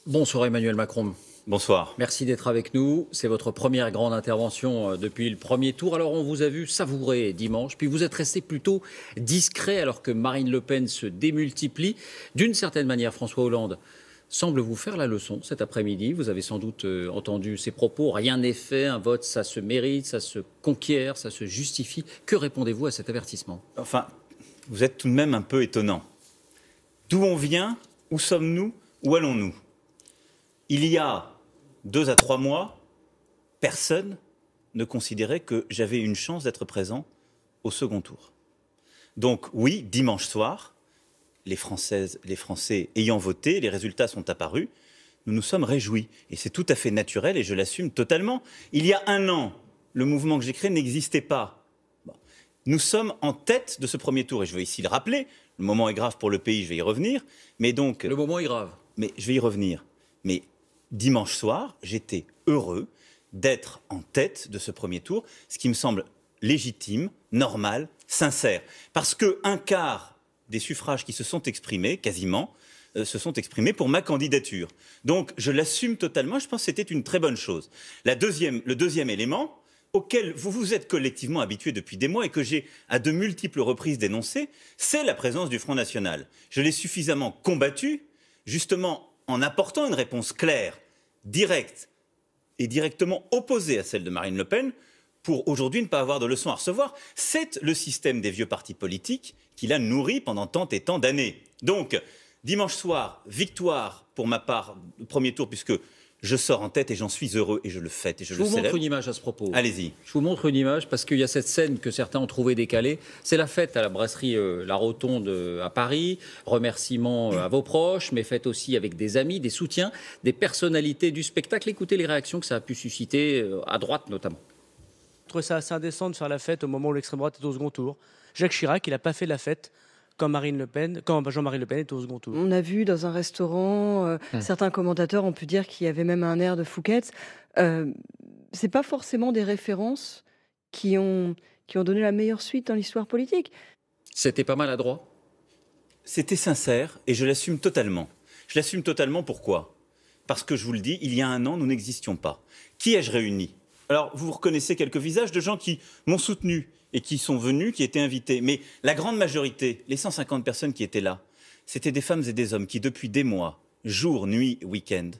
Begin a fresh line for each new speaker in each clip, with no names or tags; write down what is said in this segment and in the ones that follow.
Bonsoir Emmanuel Macron.
Bonsoir.
Merci d'être avec nous. C'est votre première grande intervention depuis le premier tour. Alors on vous a vu savourer dimanche, puis vous êtes resté plutôt discret alors que Marine Le Pen se démultiplie. D'une certaine manière, François Hollande semble vous faire la leçon cet après-midi. Vous avez sans doute entendu ses propos. Rien n'est fait, un vote ça se mérite, ça se conquiert, ça se justifie. Que répondez-vous à cet avertissement?
Enfin, vous êtes tout de même un peu étonnant. D'où on vient? Où sommes-nous? Où allons-nous? Il y a 2 à 3 mois, personne ne considérait que j'avais une chance d'être présent au second tour. Donc oui, dimanche soir, les Françaises, les Français ayant voté, les résultats sont apparus, nous nous sommes réjouis. Et c'est tout à fait naturel et je l'assume totalement. Il y a 1 an, le mouvement que j'ai créé n'existait pas. Bon. Nous sommes en tête de ce premier tour et je veux ici le rappeler. Le moment est grave pour le pays, je vais y revenir. Mais donc,
le moment est grave.
Mais je vais y revenir. Mais dimanche soir, j'étais heureux d'être en tête de ce premier tour, ce qui me semble légitime, normal, sincère. Parce qu'un quart des suffrages qui se sont exprimés, quasiment, se sont exprimés pour ma candidature. Donc je l'assume totalement, je pense que c'était une très bonne chose. Le deuxième élément, auquel vous vous êtes collectivement habitués depuis des mois et que j'ai à de multiples reprises dénoncé, c'est la présence du Front National. Je l'ai suffisamment combattu, justement en apportant une réponse claire, directe et directement opposée à celle de Marine Le Pen, pour aujourd'hui ne pas avoir de leçons à recevoir. C'est le système des vieux partis politiques qui l'a nourri pendant tant et tant d'années. Donc, dimanche soir, victoire pour ma part, le premier tour, puisque je sors en tête et j'en suis heureux et je le fête et je le célèbre.
Je vous montre une image à ce propos.
Allez-y.
Je vous montre une image parce qu'il y a cette scène que certains ont trouvée décalée. C'est la fête à la brasserie La Rotonde à Paris. Remerciements à vos proches, mais fête aussi avec des amis, des soutiens, des personnalités du spectacle. Écoutez les réactions que ça a pu susciter, à droite notamment.
Je trouvais ça assez indécent de faire la fête au moment où l'extrême droite est au second tour. Jacques Chirac, il n'a pas fait la fête quand Jean-Marie Le Pen est au second tour.
On a vu dans un restaurant, certains commentateurs ont pu dire qu'il y avait même un air de Fouquet's. C'est pas forcément des références qui ont donné la meilleure suite dans l'histoire politique.
C'était pas maladroit?
C'était sincère et je l'assume totalement. Je l'assume totalement, pourquoi? Parce que je vous le dis, il y a 1 an, nous n'existions pas. Qui ai-je réuni? Alors, vous reconnaissez quelques visages de gens qui m'ont soutenu et qui sont venus, qui étaient invités. Mais la grande majorité, les 150 personnes qui étaient là, c'était des femmes et des hommes qui, depuis des mois, jour, nuit, week-end,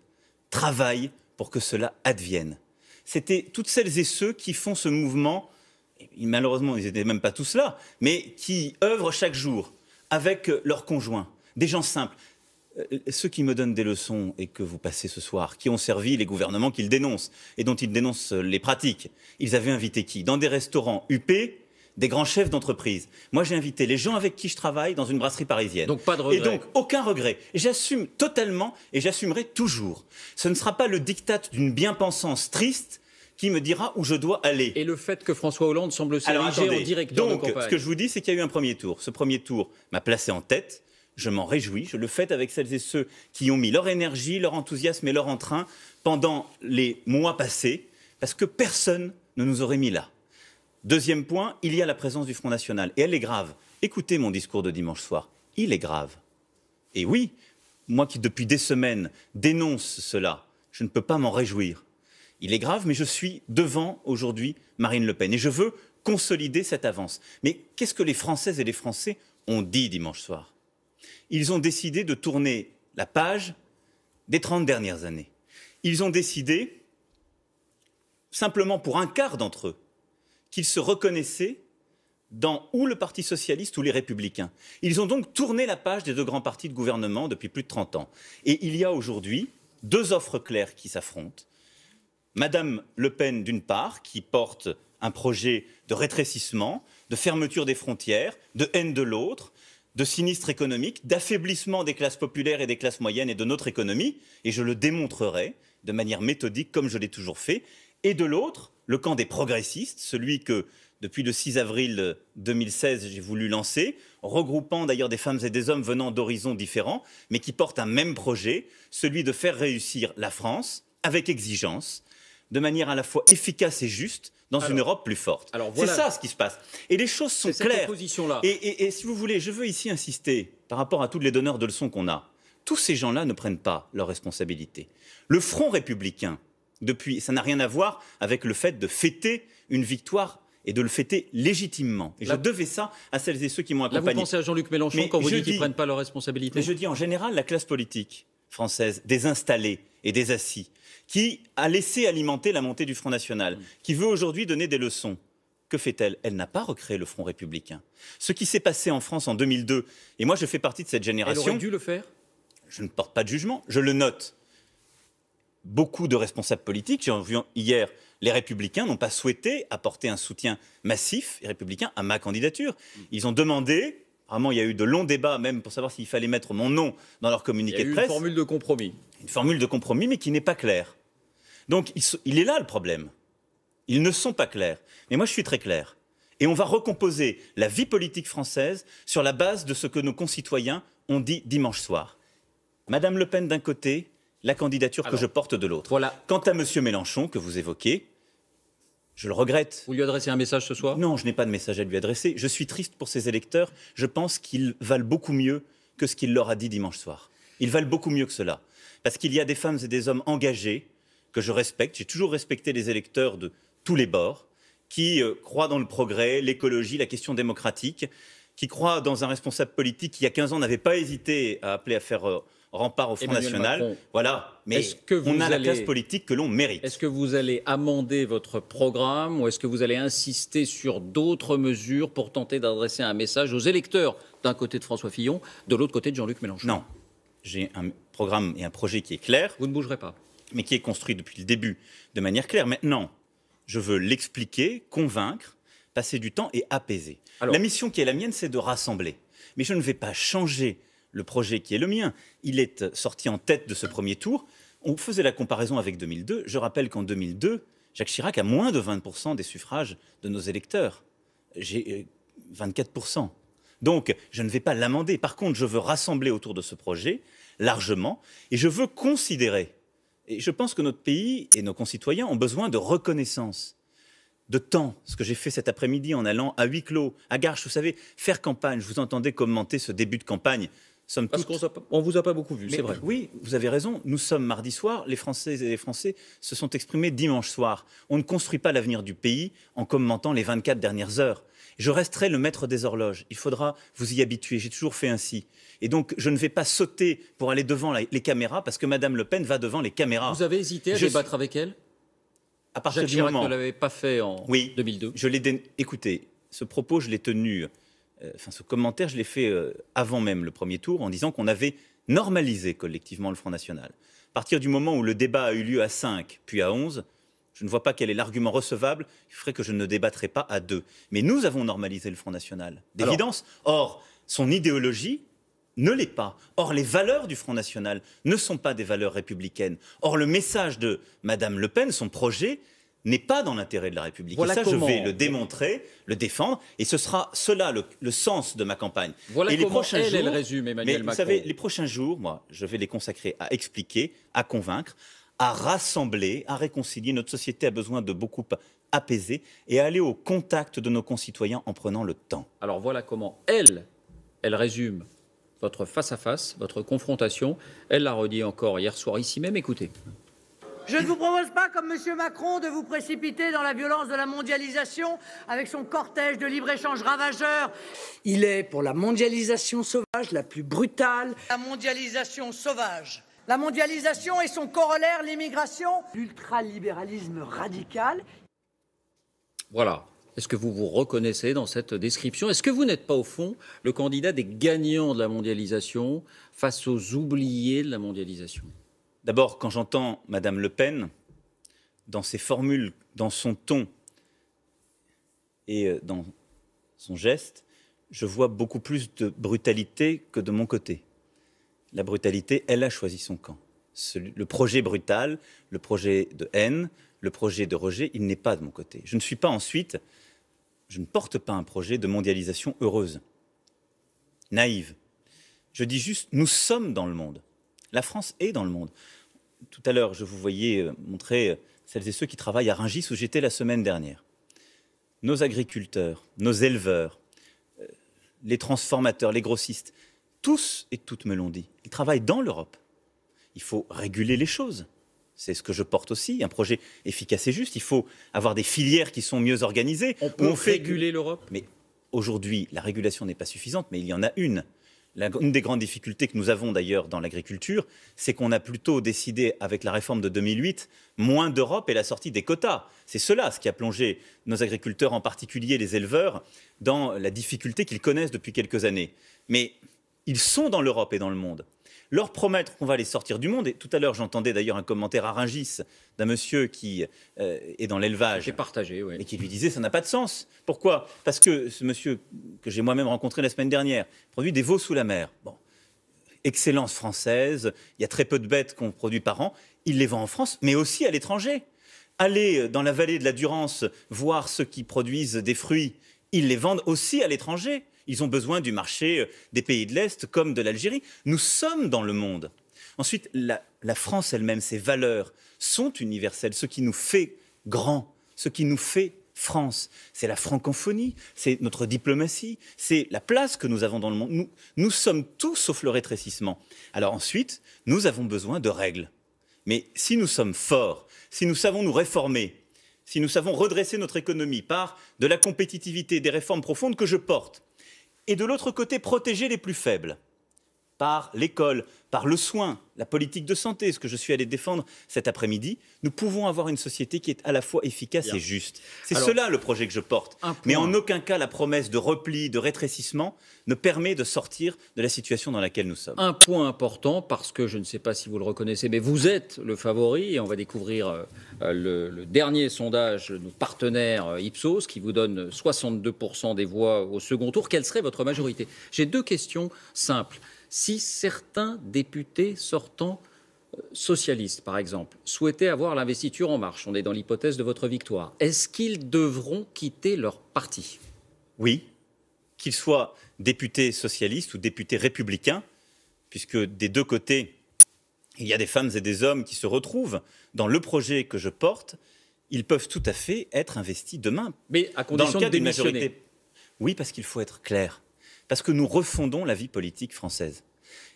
travaillent pour que cela advienne. C'était toutes celles et ceux qui font ce mouvement, et malheureusement, ils n'étaient même pas tous là, mais qui œuvrent chaque jour avec leurs conjoints, des gens simples. Ceux qui me donnent des leçons et que vous passez ce soir, qui ont servi les gouvernements qu'ils dénoncent et dont ils dénoncent les pratiques, ils avaient invité qui? Dans des restaurants huppés, des grands chefs d'entreprise. Moi, j'ai invité les gens avec qui je travaille dans une brasserie parisienne.
Donc pas de regret.
Et donc, aucun regret. J'assume totalement et j'assumerai toujours. Ce ne sera pas le diktat d'une bien-pensance triste qui me dira où je dois aller.
Et le fait que François Hollande semble s'ériger en directeur de campagne.
Donc, ce que je vous dis, c'est qu'il y a eu un premier tour. Ce premier tour m'a placé en tête. Je m'en réjouis, je le fête avec celles et ceux qui ont mis leur énergie, leur enthousiasme et leur entrain pendant les mois passés, parce que personne ne nous aurait mis là. Deuxième point, il y a la présence du Front National, et elle est grave. Écoutez mon discours de dimanche soir, il est grave. Et oui, moi qui depuis des semaines dénonce cela, je ne peux pas m'en réjouir. Il est grave, mais je suis devant aujourd'hui Marine Le Pen, et je veux consolider cette avance. Mais qu'est-ce que les Françaises et les Français ont dit dimanche soir? Ils ont décidé de tourner la page des 30 dernières années. Ils ont décidé, simplement pour un quart d'entre eux, qu'ils se reconnaissaient dans ou le Parti socialiste ou les Républicains. Ils ont donc tourné la page des 2 grands partis de gouvernement depuis plus de 30 ans. Et il y a aujourd'hui 2 offres claires qui s'affrontent. Madame Le Pen, d'une part, qui porte un projet de rétrécissement, de fermeture des frontières, de haine de l'autre, de sinistre économique, d'affaiblissement des classes populaires et des classes moyennes et de notre économie, et je le démontrerai de manière méthodique comme je l'ai toujours fait, et de l'autre, le camp des progressistes, celui que, depuis le 6 avril 2016, j'ai voulu lancer, regroupant d'ailleurs des femmes et des hommes venant d'horizons différents, mais qui portent un même projet, celui de faire réussir la France avec exigence, de manière à la fois efficace et juste, dans une Europe plus forte.
Voilà.
C'est ça ce qui se passe. Et les choses sont claires.
Cette opposition-là.
Et si vous voulez, je veux ici insister, par rapport à tous les donneurs de leçons qu'on a, Tous ces gens-là ne prennent pas leurs responsabilités. Le Front républicain, ça n'a rien à voir avec le fait de fêter une victoire et de le fêter légitimement. Et je devais ça à celles et ceux qui m'ont accompagné.
Là, vous pensez à Jean-Luc Mélenchon quand vous dites qu'ils ne prennent pas leurs responsabilités?
Mais je dis en général la classe politique française, des installés et des assis, qui a laissé alimenter la montée du Front National, qui veut aujourd'hui donner des leçons. Que fait-elle? Elle n'a pas recréé le Front républicain. Ce qui s'est passé en France en 2002, et moi je fais partie de cette génération...
Elle aurait dû le faire?
Je ne porte pas de jugement, je le note. Beaucoup de responsables politiques, j'ai vu hier, les Républicains n'ont pas souhaité apporter un soutien massif et républicain à ma candidature. Ils ont demandé, vraiment il y a eu de longs débats même pour savoir s'il fallait mettre mon nom dans leur communiqué de presse.
Une formule de compromis.
Une formule de compromis mais qui n'est pas claire. Donc il est là le problème. Ils ne sont pas clairs. Mais moi je suis très clair. Et on va recomposer la vie politique française sur la base de ce que nos concitoyens ont dit dimanche soir. Madame Le Pen d'un côté, la candidature que je porte de l'autre.
Voilà.
Quant à Monsieur Mélenchon, que vous évoquez, je le regrette.
Vous lui adressez un message ce soir?
Non, je n'ai pas de message à lui adresser. Je suis triste pour ses électeurs. Je pense qu'ils valent beaucoup mieux que ce qu'il leur a dit dimanche soir. Ils valent beaucoup mieux que cela. Parce qu'il y a des femmes et des hommes engagés que je respecte. J'ai toujours respecté les électeurs de tous les bords, qui croient dans le progrès, l'écologie, la question démocratique, qui croient dans un responsable politique qui, il y a 15 ans, n'avait pas hésité à appeler à faire... rempart au Front National.
Macron.
Voilà. Mais on a la classe politique que l'on mérite.
Est-ce que vous allez amender votre programme ou est-ce que vous allez insister sur d'autres mesures pour tenter d'adresser un message aux électeurs d'un côté de François Fillon, de l'autre côté de Jean-Luc Mélenchon?
Non. J'ai un programme et un projet qui est clair.
Vous ne bougerez pas.
Mais qui est construit depuis le début de manière claire. Maintenant, je veux l'expliquer, convaincre, passer du temps et apaiser. Alors, la mission qui est la mienne, c'est de rassembler. Mais je ne vais pas changer le projet qui est le mien. Il est sorti en tête de ce premier tour. On faisait la comparaison avec 2002. Je rappelle qu'en 2002, Jacques Chirac a moins de 20% des suffrages de nos électeurs. J'ai 24%. Donc, je ne vais pas l'amender. Par contre, je veux rassembler autour de ce projet largement et je veux considérer. Et je pense que notre pays et nos concitoyens ont besoin de reconnaissance, de temps. Ce que j'ai fait cet après-midi en allant à huis clos, à Garches, vous savez, faire campagne. Je vous entendais commenter ce début de campagne.
Parce qu'on ne vous a pas beaucoup vu, c'est vrai.
Oui, vous avez raison. Nous sommes mardi soir. Les Françaises et les Français se sont exprimés dimanche soir. On ne construit pas l'avenir du pays en commentant les 24 dernières heures. Je resterai le maître des horloges. Il faudra vous y habituer. J'ai toujours fait ainsi. Et donc, je ne vais pas sauter pour aller devant les caméras parce que Madame Le Pen va devant les caméras.
Vous avez hésité à débattre avec elle?
À partir
Jacques Chirac ne l'avait pas fait en 2002.
Écoutez, ce propos, je l'ai tenu... ce commentaire, je l'ai fait avant même le premier tour, en disant qu'on avait normalisé collectivement le Front National. À partir du moment où le débat a eu lieu à 5, puis à 11, je ne vois pas quel est l'argument recevable qui ferait que je ne débattrais pas à 2. Mais nous avons normalisé le Front National, d'évidence. Or, son idéologie ne l'est pas. Or, les valeurs du Front National ne sont pas des valeurs républicaines. Or, le message de Madame Le Pen, son projet... n'est pas dans l'intérêt de la République.
Voilà,
et ça, je vais le démontrer, le défendre, et ce sera cela le sens de ma campagne.
Voilà
et
comment elle résume Emmanuel Macron.
Vous savez, les prochains jours, moi, je vais les consacrer à expliquer, à convaincre, à rassembler, à réconcilier. Notre société a besoin de beaucoup apaiser et à aller au contact de nos concitoyens en prenant le temps.
Alors voilà comment elle résume votre face-à-face, votre confrontation. Elle l'a redit encore hier soir ici même. Écoutez.
Je ne vous propose pas, comme M. Macron, de vous précipiter dans la violence de la mondialisation avec son cortège de libre-échange ravageur. Il est pour la mondialisation sauvage, la plus brutale. La mondialisation sauvage. La mondialisation et son corollaire, l'immigration. L'ultralibéralisme radical.
Voilà. Est-ce que vous vous reconnaissez dans cette description? Est-ce que vous n'êtes pas, au fond, le candidat des gagnants de la mondialisation face aux oubliés de la mondialisation?
D'abord, quand j'entends Madame Le Pen, dans ses formules, dans son ton et dans son geste, je vois beaucoup plus de brutalité que de mon côté. La brutalité, elle a choisi son camp. Le projet brutal, le projet de haine, le projet de rejet, il n'est pas de mon côté. Je ne porte pas un projet de mondialisation heureuse, naïve. Je dis juste, nous sommes dans le monde. La France est dans le monde. Tout à l'heure, je vous voyais montrer celles et ceux qui travaillent à Rungis, où j'étais la semaine dernière. Nos agriculteurs, nos éleveurs, les transformateurs, les grossistes, tous et toutes me l'ont dit. Ils travaillent dans l'Europe. Il faut réguler les choses. C'est ce que je porte aussi, un projet efficace et juste. Il faut avoir des filières qui sont mieux organisées.
On peut réguler l'Europe.
Mais aujourd'hui, la régulation n'est pas suffisante, mais il y en a une. Une des grandes difficultés que nous avons d'ailleurs dans l'agriculture, c'est qu'on a plutôt décidé, avec la réforme de 2008, moins d'Europe et la sortie des quotas. C'est cela ce qui a plongé nos agriculteurs, en particulier les éleveurs, dans la difficulté qu'ils connaissent depuis quelques années. Mais ils sont dans l'Europe et dans le monde. Leur promettre qu'on va les sortir du monde, et tout à l'heure j'entendais d'ailleurs un commentaire à Rungis d'un monsieur qui est dans l'élevage,
J'ai partagé, oui.
et qui lui disait ça n'a pas de sens. Pourquoi? Parce que ce monsieur que j'ai moi-même rencontré la semaine dernière produit des veaux sous la mer. Bon, excellence française, il y a très peu de bêtes qu'on produit par an, il les vend en France, mais aussi à l'étranger. Allez dans la vallée de la Durance voir ceux qui produisent des fruits, ils les vendent aussi à l'étranger. Ils ont besoin du marché des pays de l'Est comme de l'Algérie. Nous sommes dans le monde. Ensuite, la France elle-même, ses valeurs sont universelles. Ce qui nous fait grand, ce qui nous fait France, c'est la francophonie, c'est notre diplomatie, c'est la place que nous avons dans le monde. Nous sommes tous sauf le rétrécissement. Alors ensuite, nous avons besoin de règles. Mais si nous sommes forts, si nous savons nous réformer, si nous savons redresser notre économie par de la compétitivité, des réformes profondes que je porte, et de l'autre côté, protéger les plus faibles par l'école, par le soin, la politique de santé, ce que je suis allé défendre cet après-midi, nous pouvons avoir une société qui est à la fois efficace et juste. C'est cela le projet que je porte. Mais en aucun cas, la promesse de repli, de rétrécissement ne permet de sortir de la situation dans laquelle nous sommes.
Un point important, parce que je ne sais pas si vous le reconnaissez, mais vous êtes le favori, et on va découvrir le dernier sondage de nos partenaires Ipsos, qui vous donne 62% des voix au second tour. Quelle serait votre majorité? J'ai deux questions simples. Si certains députés sortants socialistes, par exemple, souhaitaient avoir l'investiture en marche, on est dans l'hypothèse de votre victoire, est-ce qu'ils devront quitter leur parti?
Oui, qu'ils soient députés socialistes ou députés républicains, puisque des deux côtés, il y a des femmes et des hommes qui se retrouvent dans le projet que je porte, ils peuvent tout à fait être investis demain.
Mais à condition de démissionner.
Oui, parce qu'il faut être clair. Parce que nous refondons la vie politique française.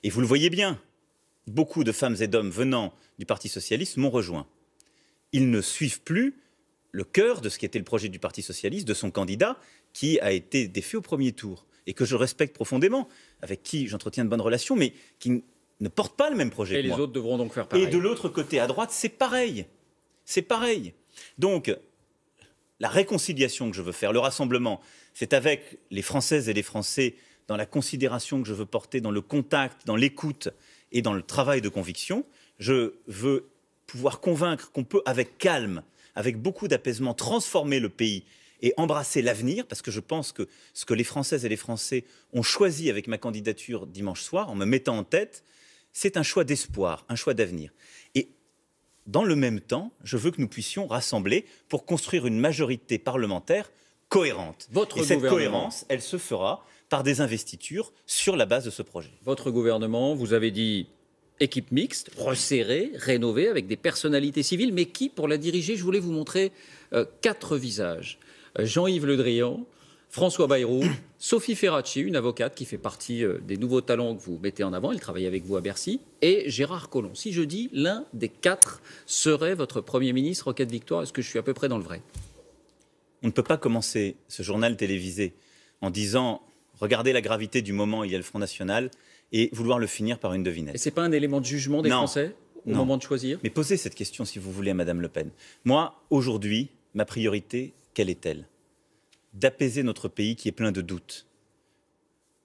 Et vous le voyez bien, beaucoup de femmes et d'hommes venant du Parti socialiste m'ont rejoint. Ils ne suivent plus le cœur de ce qui était le projet du Parti socialiste, de son candidat, qui a été défait au premier tour, et que je respecte profondément, avec qui j'entretiens de bonnes relations, mais qui ne porte pas le même projet que moi.
Et les autres devront donc faire pareil.
Et de l'autre côté, à droite, c'est pareil. C'est pareil. Donc, la réconciliation que je veux faire, le rassemblement, c'est avec les Françaises et les Français dans la considération que je veux porter, dans le contact, dans l'écoute et dans le travail de conviction. Je veux pouvoir convaincre qu'on peut, avec calme, avec beaucoup d'apaisement, transformer le pays et embrasser l'avenir, parce que je pense que ce que les Françaises et les Français ont choisi avec ma candidature dimanche soir, en me mettant en tête, c'est un choix d'espoir, un choix d'avenir. Et dans le même temps, je veux que nous puissions rassembler pour construire une majorité parlementaire cohérente. Et cette cohérence, elle se fera par des investitures sur la base de ce projet.
Votre gouvernement, vous avez dit équipe mixte, resserrée, rénovée, avec des personnalités civiles, mais qui, pour la diriger, je voulais vous montrer 4 visages. Jean-Yves Le Drian, François Bayrou, Sophie Ferracci, une avocate qui fait partie des nouveaux talents que vous mettez en avant, elle travaille avec vous à Bercy, et Gérard Collomb. Si je dis l'un des 4 serait votre Premier ministre, Roquette Victoire, est-ce que je suis à peu près dans le vrai?
On ne peut pas commencer ce journal télévisé en disant « Regardez la gravité du moment, il y a le Front National » et vouloir le finir par une devinette.
Et ce n'est pas un élément de jugement des Français au moment de choisir?
Mais posez cette question, si vous voulez, à Madame Le Pen. Moi, aujourd'hui, ma priorité, quelle est-elle? D'apaiser notre pays qui est plein de doutes,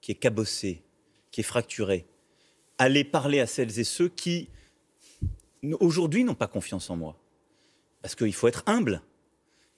qui est cabossé, qui est fracturé. Aller parler à celles et ceux qui, aujourd'hui, n'ont pas confiance en moi. Parce qu'il faut être humble.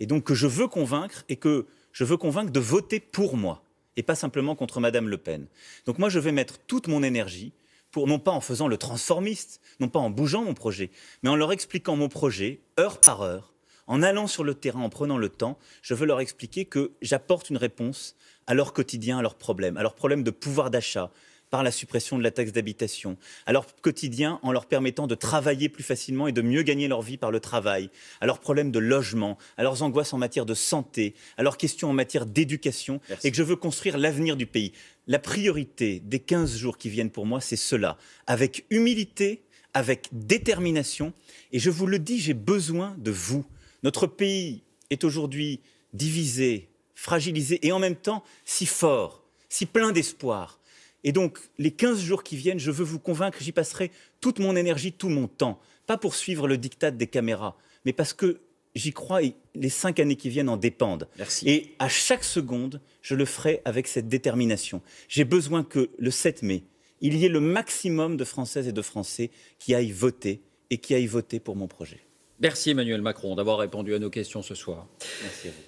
Et donc que je veux convaincre, et que je veux convaincre de voter pour moi, et pas simplement contre Madame Le Pen. Donc moi, je vais mettre toute mon énergie, pour, non pas en faisant le transformiste, non pas en bougeant mon projet, mais en leur expliquant mon projet, heure par heure, en allant sur le terrain, en prenant le temps. Je veux leur expliquer que j'apporte une réponse à leur quotidien, à leurs problèmes de pouvoir d'achat, par la suppression de la taxe d'habitation, à leur quotidien en leur permettant de travailler plus facilement et de mieux gagner leur vie par le travail, à leurs problèmes de logement, à leurs angoisses en matière de santé, à leurs questions en matière d'éducation, et que je veux construire l'avenir du pays. la priorité des 15 jours qui viennent pour moi, c'est cela, avec humilité, avec détermination. Et je vous le dis, j'ai besoin de vous. Notre pays est aujourd'hui divisé, fragilisé et en même temps si fort, si plein d'espoir. Et donc, les 15 jours qui viennent, je veux vous convaincre, j'y passerai toute mon énergie, tout mon temps. Pas pour suivre le diktat des caméras, mais parce que j'y crois et les 5 années qui viennent en dépendent.
Merci.
Et à chaque seconde, je le ferai avec cette détermination. J'ai besoin que le 7 mai, il y ait le maximum de Françaises et de Français qui aillent voter et qui aillent voter pour mon projet.
Merci Emmanuel Macron d'avoir répondu à nos questions ce soir.
Merci à vous.